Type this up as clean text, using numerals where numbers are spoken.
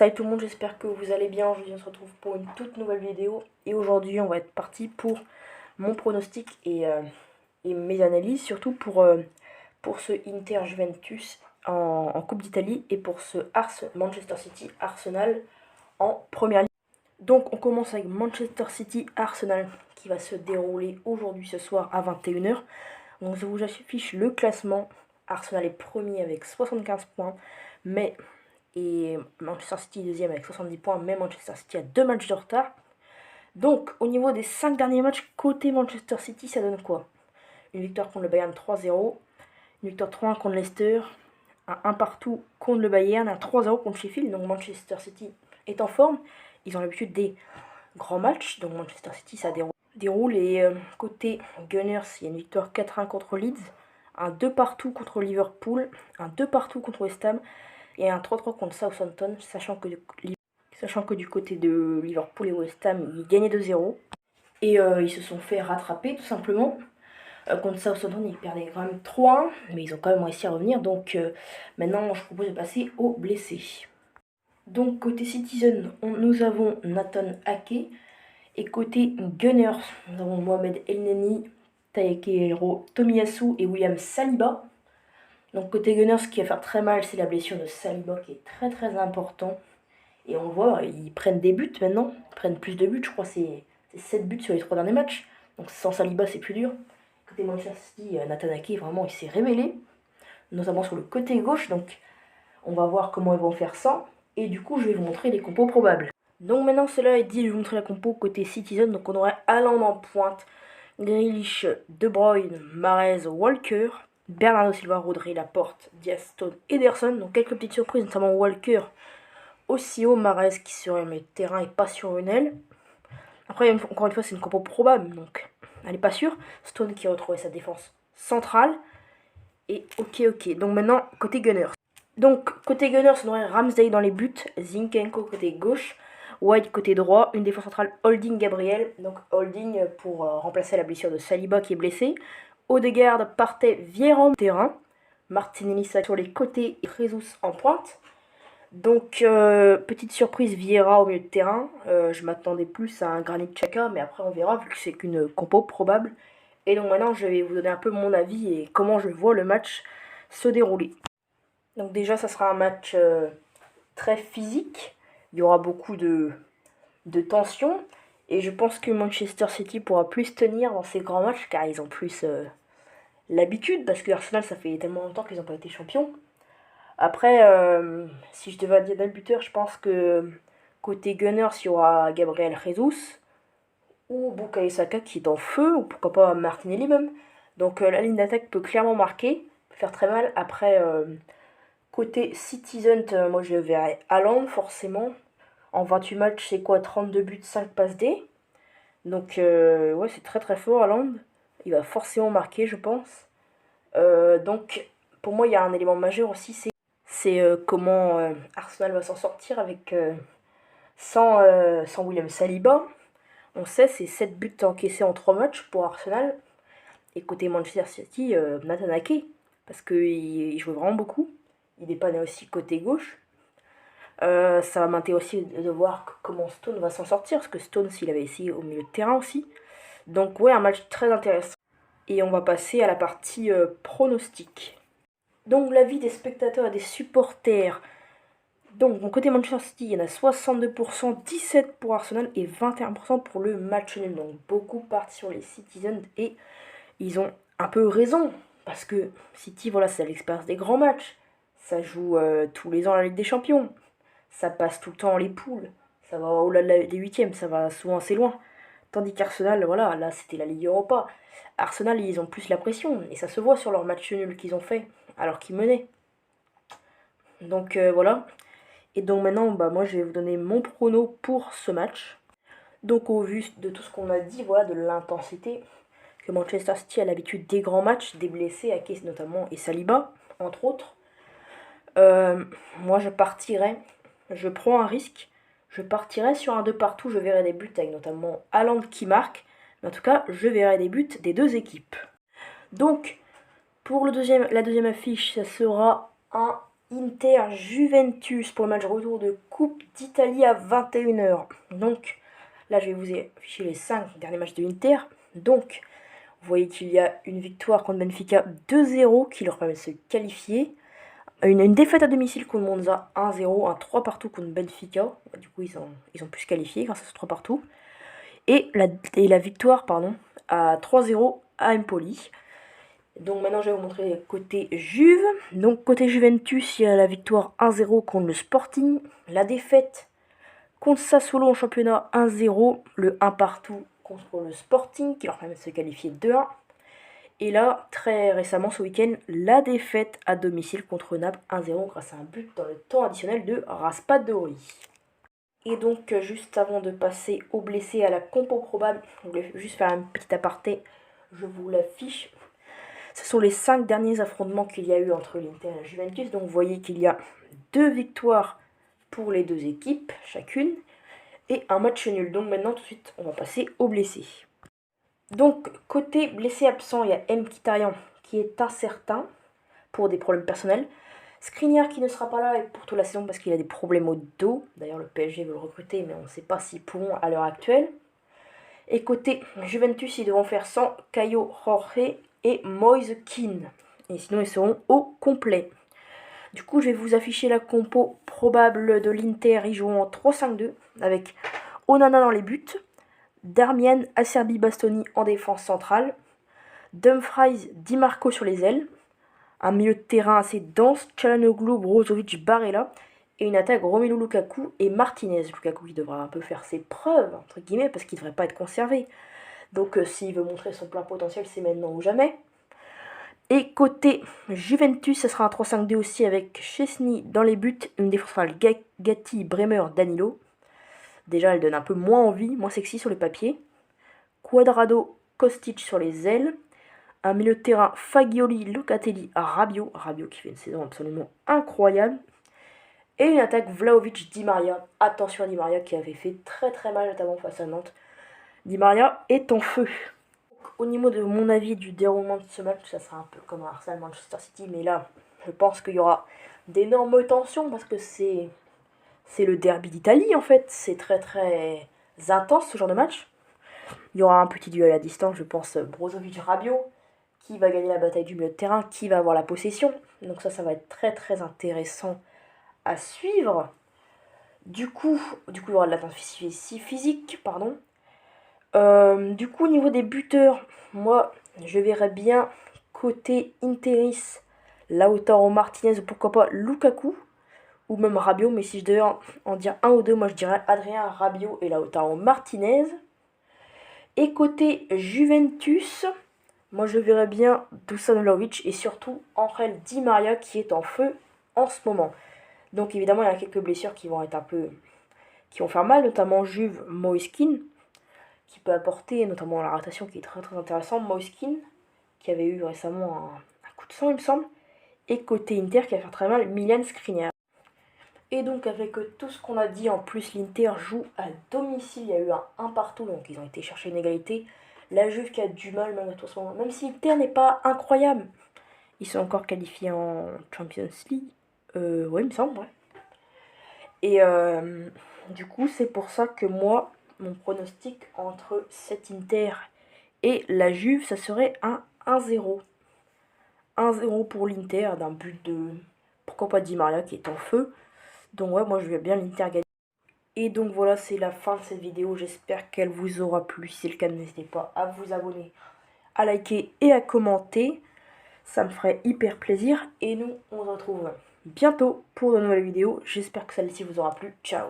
Salut tout le monde, j'espère que vous allez bien. Aujourd'hui on se retrouve pour une toute nouvelle vidéo. Et aujourd'hui on va être parti pour mon pronostic et mes analyses. Surtout pour ce Inter-Juventus en Coupe d'Italie et pour ce Manchester City-Arsenal en Première Ligue. Donc on commence avec Manchester City-Arsenal qui va se dérouler aujourd'hui ce soir à 21h. Donc je vous affiche le classement. Arsenal est premier avec 75 points, et Manchester City deuxième avec 70 points, mais Manchester City a 2 matchs de retard. Donc au niveau des 5 derniers matchs côté Manchester City, ça donne quoi? Une victoire contre le Bayern 3-0, une victoire 3-1 contre Leicester, un 1 partout contre le Bayern, un 3-0 contre Sheffield. Donc Manchester City est en forme, ils ont l'habitude des grands matchs, donc Manchester City ça déroule. Et côté Gunners, il y a une victoire 4-1 contre Leeds, un 2 partout contre Liverpool, un 2 partout contre West Ham et un 3-3 contre Southampton, sachant que du côté de Liverpool et West Ham, ils gagnaient 2-0. Et ils se sont fait rattraper tout simplement. Contre Southampton, ils perdaient quand même 3-1, mais ils ont quand même réussi à revenir. Donc maintenant, je propose de passer aux blessés. Donc côté Citizen, nous avons Nathan Ake. Et côté Gunners, nous avons Mohamed Elneny, Taekehiro Tomiyasu et William Saliba. Donc côté Gunners, ce qui va faire très mal, c'est la blessure de Saliba qui est très très important. Et on voit, ils prennent des buts maintenant, ils prennent plus de buts, je crois c'est 7 buts sur les 3 derniers matchs. Donc sans Saliba c'est plus dur. Côté Manchester City, Nathan Ake, vraiment il s'est révélé, notamment sur le côté gauche. Donc on va voir comment ils vont faire ça. Et du coup je vais vous montrer les compos probables. Donc maintenant cela est dit, je vais vous montrer la compo côté Citizen. Donc on aurait Haaland en pointe, Grealish, De Bruyne, Mahrez, Walker, Bernardo Silva, Rodri, Laporte, Diaz, Stone, Ederson. Donc quelques petites surprises, notamment Walker aussi haut, Mahrez qui serait le terrain et pas sur une aile. Après, encore une fois, c'est une compo probable, donc elle n'est pas sûre. Stone qui a retrouvé sa défense centrale. Et ok. Donc maintenant, côté Gunners. Donc côté Gunners, on aurait Ramsdale dans les buts, Zinchenko côté gauche, White côté droit, une défense centrale Holding Gabriel. Donc Holding pour remplacer la blessure de Saliba qui est blessé. Odegaard, Partey, Vieira au terrain. Martinelli sur les côtés et Jesus en pointe. Donc, petite surprise, Vieira au milieu de terrain. Je m'attendais plus à un Granit Xhaka, mais après on verra vu que c'est qu'une compo probable. Et donc maintenant, je vais vous donner un peu mon avis et comment je vois le match se dérouler. Donc déjà, ça sera un match très physique. Il y aura beaucoup de tension. Et je pense que Manchester City pourra plus tenir dans ces grands matchs, car ils ont plus l'habitude, parce que Arsenal, ça fait tellement longtemps qu'ils n'ont pas été champions. Après, si je devais dire d'un buteur, je pense que côté Gunners, il y aura Gabriel Jesus ou Bukayo Saka qui est en feu, ou pourquoi pas Martinelli même. Donc la ligne d'attaque peut clairement marquer, peut faire très mal. Après, côté Citizen, moi je verrais Haaland forcément. En 28 matchs, c'est quoi? 32 buts, 5 passes D. Donc ouais, c'est très très fort Haaland. Il va forcément marquer, je pense. Donc pour moi, il y a un élément majeur aussi, c'est comment Arsenal va s'en sortir avec sans William Saliba. On sait, c'est 7 buts encaissés en 3 matchs pour Arsenal. Et côté Manchester City, Nathan Ake, parce qu'il jouait vraiment beaucoup. Il dépannait aussi côté gauche. Ça va m'intéresser aussi de voir comment Stone va s'en sortir, parce que Stone, s'il avait essayé au milieu de terrain aussi. Donc ouais, un match très intéressant. Et on va passer à la partie pronostic. Donc l'avis des spectateurs et des supporters. Donc mon côté Manchester City, il y en a 62%, 17% pour Arsenal et 21% pour le match nul. Donc beaucoup partent sur les Citizens et ils ont un peu raison. Parce que City, voilà, c'est l'expérience des grands matchs. Ça joue tous les ans la Ligue des Champions. Ça passe tout le temps les poules. Ça va au-delà des huitièmes, ça va souvent assez loin. Tandis qu'Arsenal, voilà, là c'était la Ligue Europa. Arsenal, ils ont plus la pression. Et ça se voit sur leur match nul qu'ils ont fait, alors qu'ils menaient. Donc voilà. Et donc maintenant, moi je vais vous donner mon prono pour ce match. Donc au vu de tout ce qu'on a dit, voilà, de l'intensité, que Manchester City a l'habitude des grands matchs, des blessés, Ake notamment, et Saliba, entre autres. Moi je prends un risque, je partirai sur un 2 partout, je verrai des buts avec notamment Haaland qui marque, mais en tout cas je verrai des buts des deux équipes. Donc pour la deuxième affiche, ça sera un Inter-Juventus pour le match retour de Coupe d'Italie à 21 h. Donc là, je vais vous afficher les 5 derniers matchs de Inter. Donc, vous voyez qu'il y a une victoire contre Benfica 2-0 qui leur permet de se qualifier. Une défaite à domicile contre Monza 1-0, un 3 partout contre Benfica. Du coup, ils ont pu se qualifier grâce à ce 3 partout. Et la victoire à 3-0 à Empoli. Donc maintenant, je vais vous montrer côté Juve. Donc côté Juventus, il y a la victoire 1-0 contre le Sporting. La défaite contre Sassuolo en championnat 1-0. Le 1 partout contre le Sporting qui leur permet de se qualifier 2-1. Et là, très récemment, ce week-end, la défaite à domicile contre Naples 1-0 grâce à un but dans le temps additionnel de Raspadori. Et donc, juste avant de passer aux blessés à la compo probable, je voulais juste faire un petit aparté, je vous l'affiche. Ce sont les 5 derniers affrontements qu'il y a eu entre l'Inter et la Juventus. Donc, vous voyez qu'il y a 2 victoires pour les 2 équipes, chacune, et un match nul. Donc maintenant, tout de suite, on va passer aux blessés. Donc, côté blessé absent, il y a Mkhitaryan qui est incertain pour des problèmes personnels. Skriniar qui ne sera pas là pour toute la saison parce qu'il a des problèmes au dos. D'ailleurs, le PSG veut le recruter, mais on ne sait pas s'ils pourront à l'heure actuelle. Et côté Juventus, ils devront faire sans Caio Jorge et Moise Kean. Et sinon, ils seront au complet. Du coup, je vais vous afficher la compo probable de l'Inter. Ils joueront en 3-5-2 avec Onana dans les buts, Darmian, Acerbi, Bastoni en défense centrale, Dumfries, Di Marco sur les ailes, un milieu de terrain assez dense, Çalhanoğlu, Brozovic, Barella, et une attaque Romelu Lukaku et Martinez. Lukaku qui devra un peu faire ses preuves, entre guillemets, parce qu'il ne devrait pas être conservé. Donc s'il veut montrer son plein potentiel, c'est maintenant ou jamais. Et côté Juventus, ce sera un 3-5-2 aussi avec Szczęsny dans les buts, une défense centrale Gatti, Bremer, Danilo. Déjà, elle donne un peu moins envie, moins sexy sur le papier. Cuadrado, Kostic sur les ailes. Un milieu de terrain Fagioli, Locatelli, Rabiot. Rabiot qui fait une saison absolument incroyable. Et une attaque Vlahovic, Di Maria. Attention à Di Maria qui avait fait très très mal notamment face à Nantes. Di Maria est en feu. Au niveau de mon avis du déroulement de ce match, ça sera un peu comme un Arsenal Manchester City. Mais là, je pense qu'il y aura d'énormes tensions parce que c'est le derby d'Italie en fait. C'est très très intense ce genre de match. Il y aura un petit duel à distance, je pense Brozovic-Rabiot. Qui va gagner la bataille du milieu de terrain, qui va avoir la possession. Donc ça va être très très intéressant à suivre. Du coup il y aura de l'intensité physique, pardon. Du coup, au niveau des buteurs, moi, je verrais bien côté Interis, Lautaro Martinez, ou pourquoi pas Lukaku, ou même Rabiot. Mais si je devais en dire un ou deux, moi je dirais Adrien Rabiot et Lautaro Martinez. Et côté Juventus, moi je verrais bien Dusan Vlahovic et surtout Angel Di Maria qui est en feu en ce moment. Donc évidemment, il y a quelques blessures qui vont être qui vont faire mal, notamment Juve, Moise Kean, qui peut apporter, notamment la rotation qui est très très intéressante, Moise Kean, qui avait eu récemment un coup de sang il me semble, et côté Inter qui va faire très mal, Milan Skriniar. Et donc avec tout ce qu'on a dit, en plus l'Inter joue à domicile, il y a eu un partout, donc ils ont été chercher une égalité. La Juve qui a du mal malgré tout ce moment, même si l'Inter n'est pas incroyable, ils sont encore qualifiés en Champions League, ouais il me semble, ouais. Et du coup c'est pour ça que moi, mon pronostic entre cet Inter et la Juve, ça serait un 1-0. 1-0 pour l'Inter, d'un but de, pourquoi pas, Di Maria qui est en feu. Donc ouais, moi je vais bien l'Inter gagner. Et donc voilà, c'est la fin de cette vidéo. J'espère qu'elle vous aura plu. Si c'est le cas, n'hésitez pas à vous abonner, à liker et à commenter. Ça me ferait hyper plaisir. Et nous, on se retrouve bientôt pour de nouvelles vidéos. J'espère que celle-ci vous aura plu. Ciao!